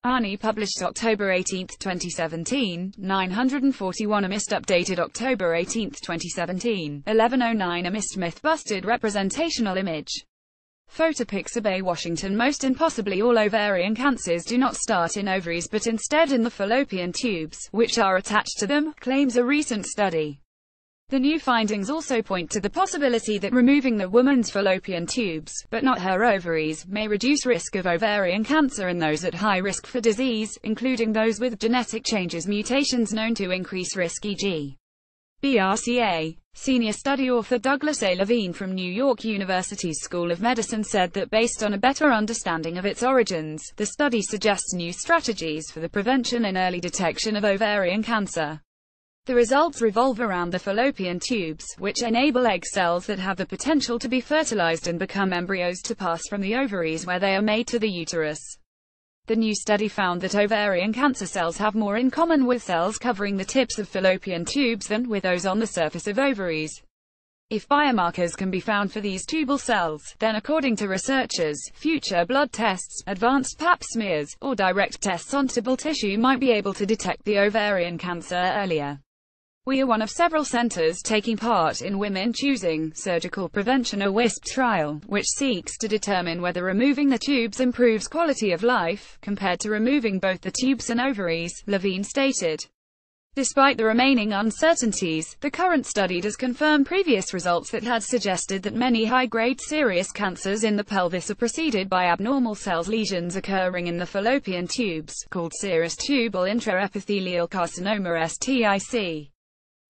Arnie published October 18, 2017, 941 Amist updated October 18, 2017, 1109 Amist myth busted representational image. Photopixar Bay, Washington. Most and possibly all ovarian cancers do not start in ovaries but instead in the fallopian tubes, which are attached to them, claims a recent study. The new findings also point to the possibility that removing the woman's fallopian tubes, but not her ovaries, may reduce risk of ovarian cancer in those at high risk for disease, including those with genetic changes mutations known to increase risk, e.g. BRCA. Senior study author Douglas A. Levine from New York University's School of Medicine said that based on a better understanding of its origins, the study suggests new strategies for the prevention and early detection of ovarian cancer. The results revolve around the fallopian tubes, which enable egg cells that have the potential to be fertilized and become embryos to pass from the ovaries where they are made to the uterus. The new study found that ovarian cancer cells have more in common with cells covering the tips of fallopian tubes than with those on the surface of ovaries. If biomarkers can be found for these tubal cells, then according to researchers, future blood tests, advanced pap smears, or direct tests on tubal tissue might be able to detect the ovarian cancer earlier. We are one of several centers taking part in Women Choosing Surgical Prevention, a WISP trial, which seeks to determine whether removing the tubes improves quality of life, compared to removing both the tubes and ovaries, Levine stated. Despite the remaining uncertainties, the current study does confirm previous results that had suggested that many high-grade serous cancers in the pelvis are preceded by abnormal cells lesions occurring in the fallopian tubes, called serous tubal intraepithelial carcinoma (STIC).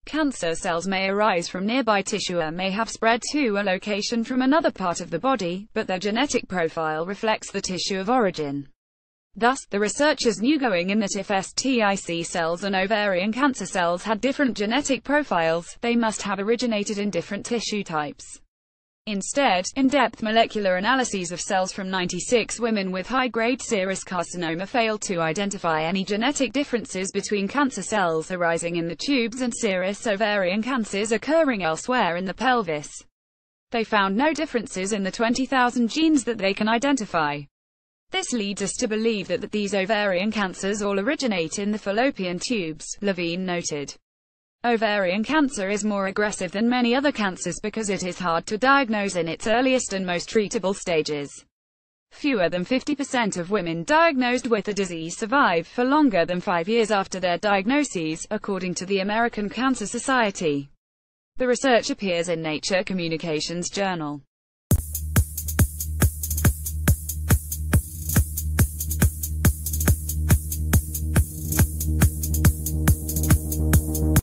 Cancer cells may arise from nearby tissue or may have spread to a location from another part of the body, but their genetic profile reflects the tissue of origin. Thus, the researchers knew going in that if STIC cells and ovarian cancer cells had different genetic profiles, they must have originated in different tissue types. Instead, in-depth molecular analyses of cells from 96 women with high-grade serous carcinoma failed to identify any genetic differences between cancer cells arising in the tubes and serous ovarian cancers occurring elsewhere in the pelvis. They found no differences in the 20,000 genes that they can identify. This leads us to believe that these ovarian cancers all originate in the fallopian tubes, Levine noted. Ovarian cancer is more aggressive than many other cancers because it is hard to diagnose in its earliest and most treatable stages. Fewer than 50% of women diagnosed with the disease survive for longer than 5 years after their diagnoses, according to the American Cancer Society. The research appears in Nature Communications Journal.